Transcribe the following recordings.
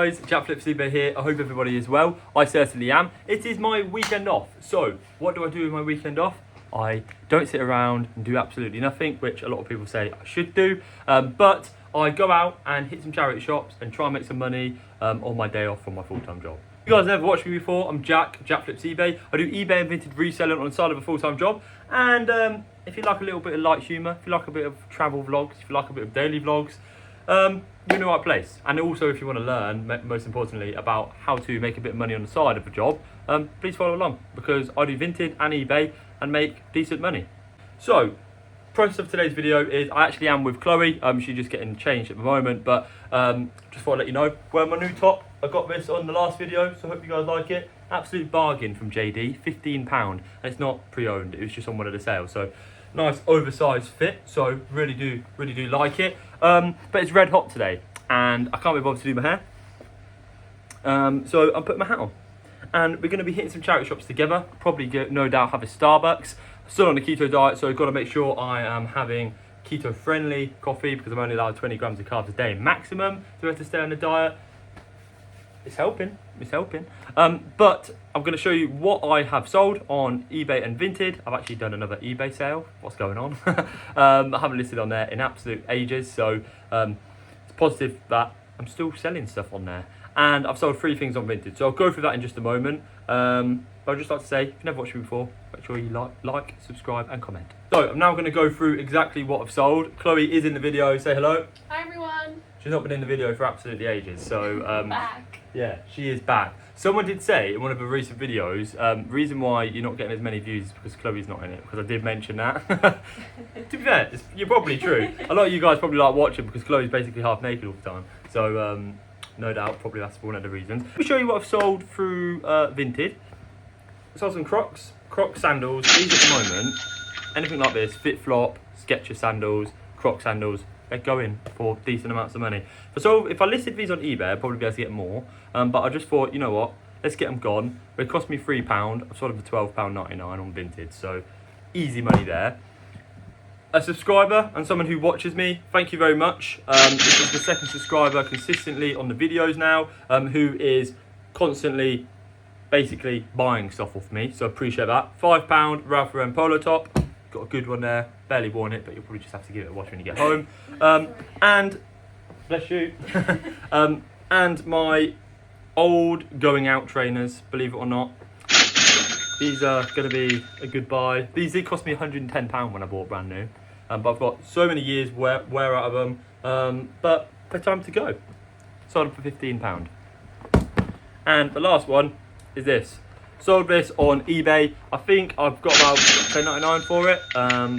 guys, Jack Flips eBay here. I hope everybody is well. I certainly am. It is my weekend off. So, what do I do with my weekend off? I don't sit around and do absolutely nothing, which a lot of people say I should do. But I go out and hit some charity shops and try and make some money on my day off from my full-time job. If you guys never watched me before, I'm Jack Flips eBay. I do eBay and Vinted reselling on the side of a full-time job. And if you like a little bit of light humour, if you like a bit of travel vlogs, if you like a bit of daily vlogs, you're in the right place. And also, if you want to learn, most importantly, about how to make a bit of money on the side of a job, please follow along, because I do Vinted and eBay and make decent money. So, process of today's video is I actually am with Chloe. She's just getting changed at the moment, but just thought I'd let you know, wearing my new top. I got this on the last video, so I hope you guys like it. Absolute bargain from JD, £15, and it's not pre-owned, it was just on one of the sales. So nice oversized fit, so really do like it. But it's red hot today and I can't be bothered to do my hair, so I'm putting my hat on and we're going to be hitting some charity shops together. Probably no doubt have a Starbucks. Still on a keto diet, so I've got to make sure I am having keto friendly coffee, because I'm only allowed 20 grams of carbs a day maximum to have to stay on the diet. It's helping. But I'm going to show you what I have sold on eBay and Vinted. I've actually done another eBay sale. What's going on? I haven't listed on there in absolute ages, so it's positive that I'm still selling stuff on there. And I've sold 3 things on Vinted, so I'll go through that in just a moment. But I'd just like to say, if you've never watched me before, make sure you like, subscribe and comment. So I'm now going to go through exactly what I've sold. Chloe is in the video. Say hello. Hi everyone. She's not been in the video for absolutely ages, so back. Yeah, she is back. Someone did say in one of the recent videos, reason why you're not getting as many views is because Chloe's not in it, because I did mention that. To be fair, you're probably true. A lot of you guys probably like watching because Chloe's basically half naked all the time. So no doubt, probably that's one of the reasons. Let me show you what I've sold through Vinted. I sold some Crocs sandals. These at the moment, anything like this, Fit Flop, Skechers sandals, Crocs sandals, they're going for decent amounts of money. So if I listed these on eBay, I'd probably be able to get more. But I just thought, you know what, let's get them gone. They cost me £3. I've sold them for £12.99 on Vinted, so easy money there. A subscriber and someone who watches me, thank you very much. This is the second subscriber consistently on the videos now, who is constantly basically buying stuff off me, so appreciate that. £5 Ralph Lauren polo top, got a good one there, barely worn it, but you'll probably just have to give it a wash when you get home. And bless you. And my old going out trainers, believe it or not. These are going to be a good buy. These did cost me £110 when I bought brand new, but I've got so many years wear out of them. But they're time to go. Sold them for £15. And the last one is this. Sold this on eBay. I think I've got about $10.99 for it,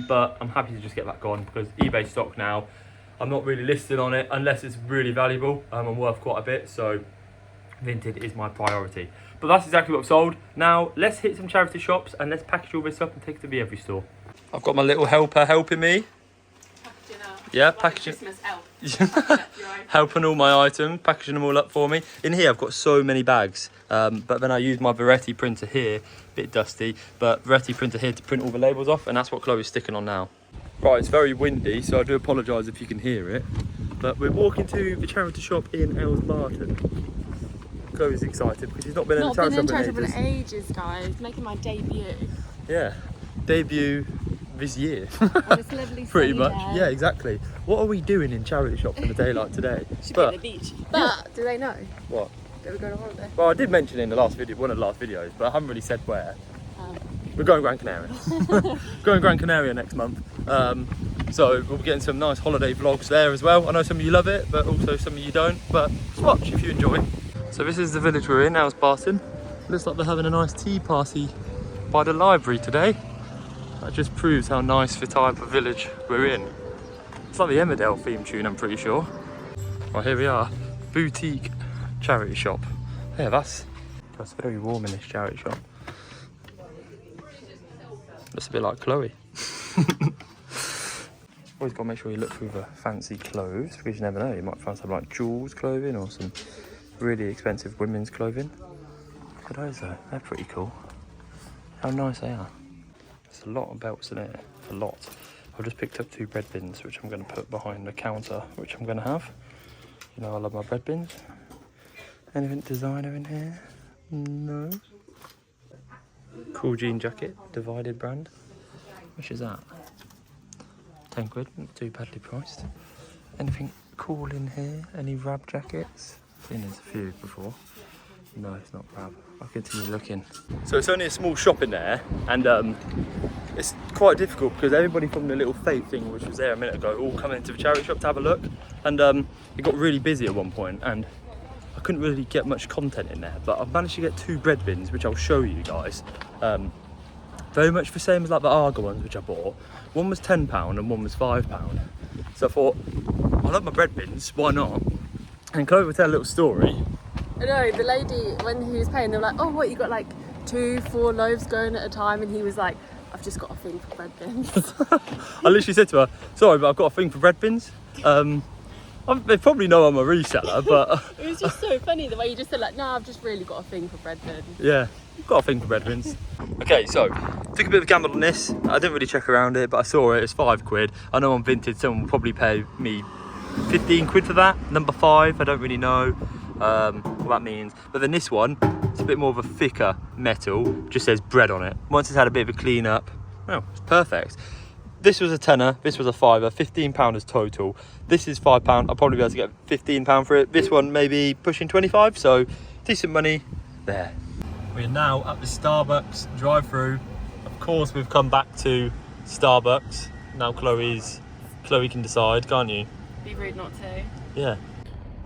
but I'm happy to just get that gone because eBay stock now, I'm not really listed on it unless it's really valuable. I'm worth quite a bit, so Vinted is my priority. But that's exactly what I've sold. Now let's hit some charity shops and let's package all this up and take it to the every store. I've got my little helper helping me. Packaging up. Yeah, like packaging. Christmas elf. Helping all my items, packaging them all up for me. In here I've got so many bags, but then I use my Veretti printer here, a bit dusty, but Veretti printer here to print all the labels off, and that's what Chloe's sticking on now. Right, it's very windy, so I do apologise if you can hear it, but we're walking to the charity shop in Barton. Chloe's excited because she's not been in the charity shop in ages, guys. Making my debut. Yeah, debut this year. On this lovely pretty much day. Yeah, exactly. What are we doing in charity shops on a day like today? Should be at the beach. But do they know what that we're going on holiday? Well, I did mention in the last video, one of the last videos, but I haven't really said where. We're going Gran Canaria. Going Gran Canaria next month, so we'll be getting some nice holiday vlogs there as well. I know some of you love it, but also some of you don't, but just watch if you enjoy. So this is the village we're in, Barton. Looks like they're having a nice tea party by the library today. That just proves how nice the type of village we're in. It's like the Emmerdale theme tune, I'm pretty sure. Right, here we are. Boutique charity shop. Yeah, that's very warm in this charity shop. Looks a bit like Chloe. Always got to make sure you look through the fancy clothes, because you never know, you might find something like Jules clothing or some really expensive women's clothing. Look at those though, they're pretty cool. How nice they are. There's a lot of belts in it, a lot. I've just picked up 2 bread bins, which I'm going to put behind the counter, which I'm going to have. You know, I love my bread bins. Anything designer in here? No. Cool jean jacket, divided brand. How much is that? 10 quid, not too badly priced. Anything cool in here? Any Rab jackets? I've seen there's a few before. No, it's not Rab. I'll continue looking. So it's only a small shop in there, and it's quite difficult because everybody from the little faith thing, which was there a minute ago, all come into the charity shop to have a look. And it got really busy at one point, and I couldn't really get much content in there, but I've managed to get 2 bread bins, which I'll show you guys. Very much the same as like the Arga ones, which I bought. One was £10 and one was £5. So I thought, I love my bread bins, why not? And Chloe would tell a little story. No, the lady, when he was paying, they were like, oh, what, you got like 2-4 loaves going at a time? And he was like, I've just got a thing for bread bins. I literally said to her, sorry, but I've got a thing for bread bins. They probably know I'm a reseller, but... It was just so funny the way you just said like, no, I've just really got a thing for bread bins. Yeah, I've got a thing for bread bins. Okay, so, took a bit of a gamble on this. I didn't really check around it, but I saw it, it's 5 quid. I know on Vinted someone will probably pay me 15 quid for that. Number 5, I don't really know what that means. But then this one, it's a bit more of a thicker metal, just says bread on it. Once it's had a bit of a clean up, oh, it's perfect. This was a tenner, this was a fiver, £15 is total. This is £5, I'll probably be able to get £15 for it. This one maybe pushing 25, so decent money there. We're now at the Starbucks drive-through. Of course, we've come back to Starbucks. Now Chloe can decide, can't you? Be rude not to. Yeah.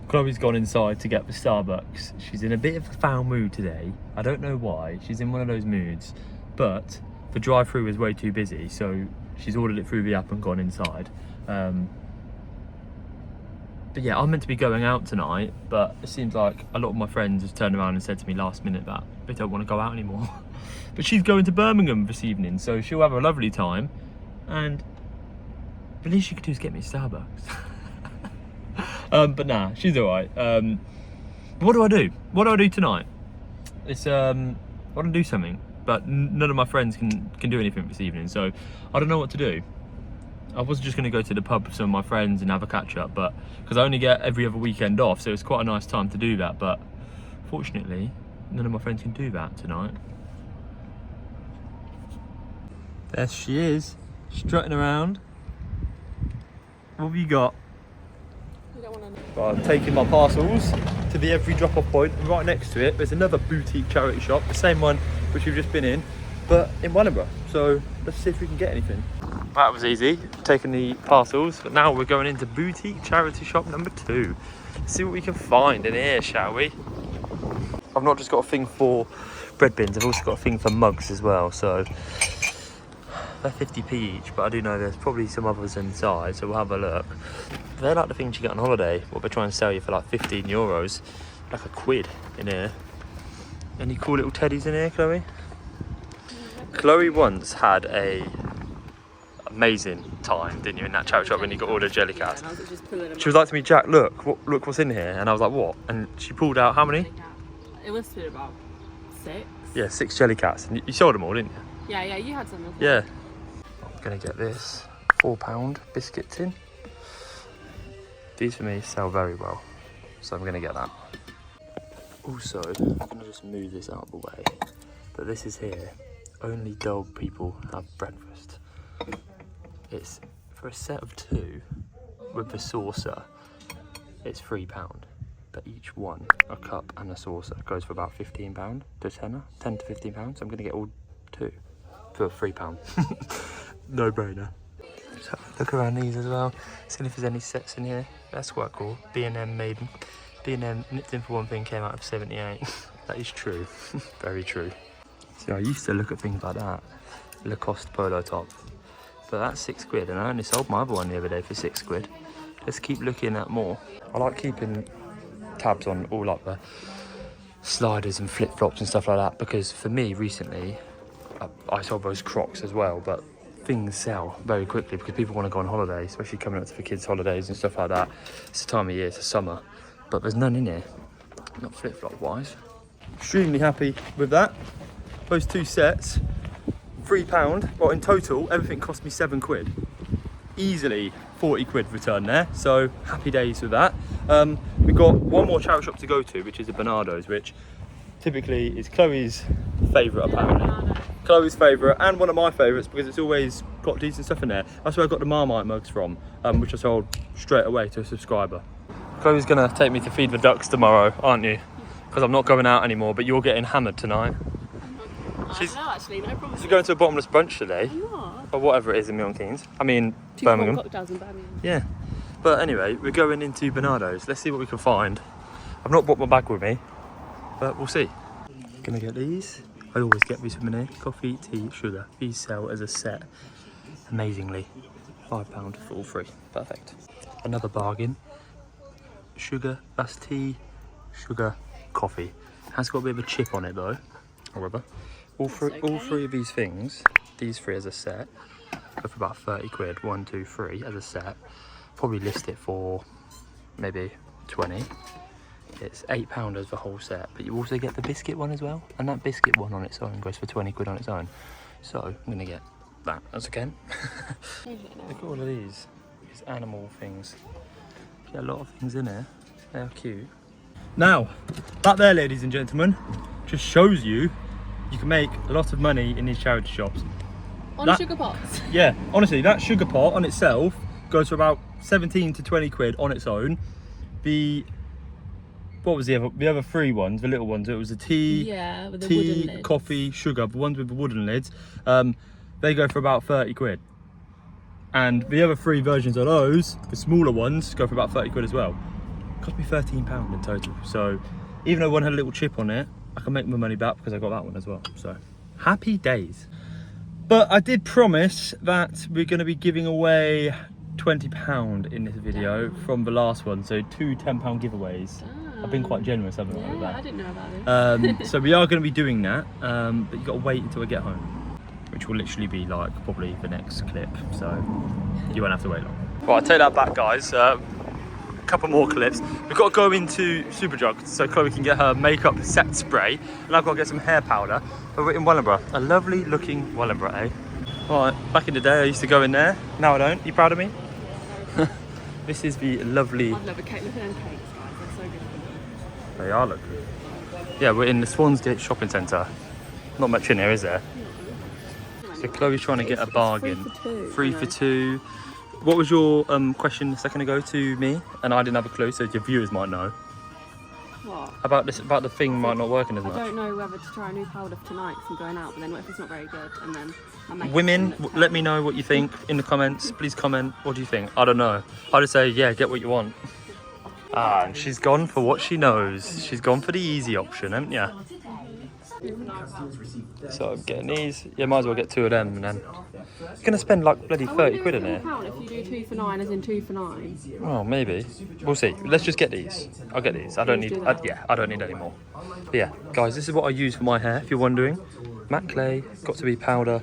Chloe's gone inside to get the Starbucks. She's in a bit of a foul mood today. I don't know why. She's in one of those moods. But the drive-through is way too busy, so she's ordered it through the app and gone inside. But yeah, I'm meant to be going out tonight, but it seems like a lot of my friends have turned around and said to me last minute that they don't want to go out anymore. But she's going to Birmingham this evening, so she'll have a lovely time. And the least she could do is get me a Starbucks. But nah, she's alright. What do I do? What do I do tonight? It's I want to do something, but none of my friends can do anything this evening, so I don't know what to do. I was just going to go to the pub with some of my friends and have a catch up, but because I only get every other weekend off, so it's quite a nice time to do that, but fortunately none of my friends can do that tonight. There she is, strutting around. What have you got? You don't want to know. Well, I'm taking my parcels to the every drop-off point, and right next to it there's another boutique charity shop, the same one which we've just been in, but in Wellingborough. So let's see if we can get anything. That was easy, taking the parcels, but now we're going into boutique charity shop number 2. Let's see what we can find in here, shall we? I've not just got a thing for bread bins, I've also got a thing for mugs as well, so they're 50p each, but I do know there's probably some others inside, so we'll have a look. They're like the things you get on holiday, what they're trying to sell you for like €15, like a quid in here. Any cool little teddies in here, Chloe? Chloe once had a amazing time, didn't you, in that charity shop when you got all the jelly cats? Yeah, She was like to me, Jack, look what's in here, and I was like, what? And she pulled out how many? It must have been about 6. Yeah, 6 jelly cats, and you sold them all, didn't you? Yeah, you had some as well. Yeah. I'm gonna get this £4 biscuit tin. These for me sell very well, so I'm gonna get that. Also, I'm gonna just move this out of the way, but this is here. Only dog people have breakfast. It's for a set of 2 with the saucer. It's £3, but each one, a cup and a saucer, goes for about £15 to tenner, 10 to £15. So I'm gonna get all 2 for £3. No brainer. Just have a look around these as well. See if there's any sets in here. That's quite cool. B&M Maiden. B&M Nipped In For One Thing came out of 78. That is true. Very true. See, I used to look at things like that. Lacoste polo top. But that's 6 quid, and I only sold my other one the other day for 6 quid. Let's keep looking at more. I like keeping tabs on all like the sliders and flip-flops and stuff like that, because for me recently, I sold those Crocs as well, but things sell very quickly because people want to go on holiday, especially coming up to the kids' holidays and stuff like that. It's the time of year, it's the summer, but there's none in here, not flip-flop wise. Extremely happy with that. Those 2 sets, £3. Well, in total, everything cost me 7 quid. Easily 40 quid return there, so happy days with that. we've got one more charity shop to go to, which is the Bernardo's, which typically is Chloe's favourite apparently. Chloe's favourite and one of my favourites because it's always got decent stuff in there. That's where I got the Marmite mugs from, which I sold straight away to a subscriber. Chloe's gonna take me to feed the ducks tomorrow, aren't you? Because I'm not going out anymore, but you're getting hammered tonight. I don't know, actually, no problem. She's going to a bottomless brunch today. You are? Or whatever it is in Milton Keynes. I mean, 2 Birmingham. cocktails in Birmingham. Yeah. But anyway, we're going into Bernardo's. Let's see what we can find. I've not brought my bag with me, but we'll see. Gonna get these. I always get these from here. Coffee, tea, sugar. These sell as a set. Amazingly. £5 for all three. Perfect. Another bargain. Sugar, that's tea, sugar, coffee. Has got a bit of a chip on it though. However, all three of these things, these three as a set, go for about 30 quid. 1, 2, 3 as a set. Probably list it for maybe 20. It's £8 as the whole set, but you also get the biscuit one as well, and that biscuit one on its own goes for 20 quid on its own. So I'm gonna get that as again. Look at all of these animal things. Get a lot of things in here. They are cute. Now, that there, ladies and gentlemen, just shows you can make a lot of money in these charity shops. On sugar pots? Yeah, honestly, that sugar pot on itself goes for about 17 to 20 quid on its own. What was the other three ones, the little ones? It was the tea, with the wooden lids. coffee, sugar, the ones with the wooden lids. They go for about 30 quid. And the other three versions of those, the smaller ones, go for about 30 quid as well. Cost me £13 in total. So even though one had a little chip on it, I can make my money back because I got that one as well. So happy days. But I did promise that we're going to be giving away £20 in this video from the last one. So 2 £10 giveaways. I've been quite generous, haven't I? With that. I didn't know about this. So we are going to be doing that, but you've got to wait until I get home, which will literally be like probably the next clip, so you won't have to wait long. Right, take that back, guys. A couple more clips. We've got to go into Superdrug so Chloe can get her makeup set spray, and I've got to get some hair powder. But we're in Wellingborough, a lovely looking Wellingborough, eh? Right, back in the day I used to go in there, now I don't. You proud of me? This is the lovely... I've never cake. Look at them cakes, guys, they're so good. They are looking. Yeah, we're in the Swansgate shopping centre. Not much in here, is there? So Chloe's trying to get a bargain. 3 for 2. What was your question a second ago to me? And I didn't have a clue, so your viewers might know. What? About the thing might not working as much. I don't know whether to try a new powder for tonight because I'm going out, but then what if it's not very good? And then my makeup Women, let me know what you think in the comments. Please comment. What do you think? I don't know. I'll just say, yeah, get what you want. Ah, and she's gone for what she knows. She's gone for the easy option, haven't you? So I'm getting these. Yeah, might as well get 2 of them and then. You're going to spend like bloody 30 quid in here. If you do 2 for 9, as in 2 for 9. Well, maybe. We'll see. Let's just get these. I'll get these. I don't need. I don't need any more. But yeah, guys, this is what I use for my hair. If you're wondering, matte clay, got to be powder,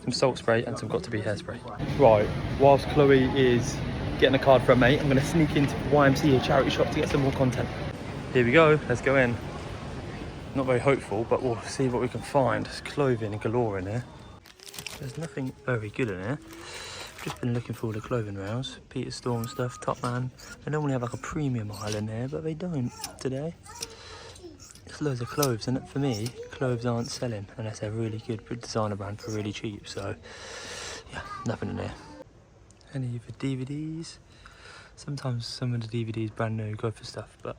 some salt spray, and some got to be hairspray. Right. Whilst Chloe is getting a card for a mate, I'm going to sneak into YMCA charity shop to get some more content. Here we go. Let's go in. Not very hopeful, but we'll see what we can find. There's clothing galore in here. There's nothing very good in here. Just been looking for all the clothing rails. Peter Storm stuff, Top Man. They normally have like a premium aisle in there, but they don't today. There's loads of clothes, and for me, clothes aren't selling unless they're really good designer brand for really cheap. So yeah, nothing in there. Any of the DVDs. Sometimes some of the DVDs brand new go for stuff, but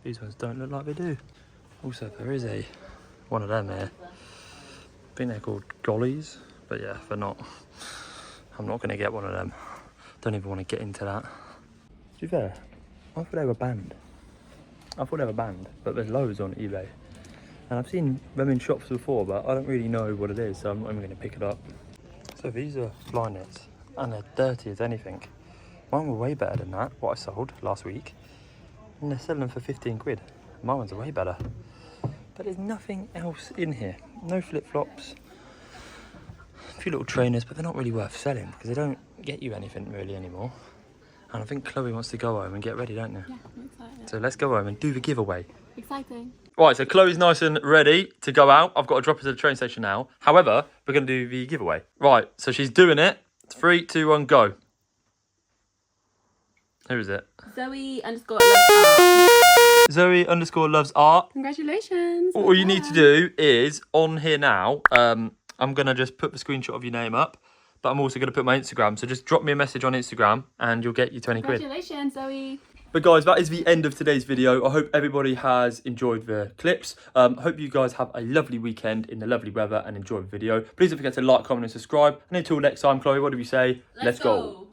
these ones don't look like they do. Also, there is one of them here. I think they're called Gollies, but yeah, if they're not, I'm not going to get one of them. Don't even want to get into that. To be fair, I thought they were banned. But there's loads on eBay. And I've seen them in shops before, but I don't really know what it is, so I'm not even going to pick it up. So these are fly nets, and they're dirty as anything. Mine were way better than that, what I sold last week. And they're selling them for 15 quid. My ones are way better. But there's nothing else in here. No flip-flops. A few little trainers, but they're not really worth selling because they don't get you anything really anymore. And I think Chloe wants to go home and get ready, don't you? Yeah, I'm excited. So let's go home and do the giveaway. Exciting. Right, so Chloe's nice and ready to go out. I've got to drop her to the train station now. However, we're going to do the giveaway. Right, so she's doing it. 3, 2, 1, go. Who is it? Zoe_loves Zoe_loves art. Congratulations. All you need to do is, on here now, I'm going to just put the screenshot of your name up, but I'm also going to put my Instagram. So just drop me a message on Instagram and you'll get your 20 quid. Congratulations, Zoe. But guys, that is the end of today's video. I hope everybody has enjoyed the clips. Hope you guys have a lovely weekend in the lovely weather and enjoy the video. Please don't forget to like, comment and subscribe. And until next time, Chloe, what do we say? Let's go.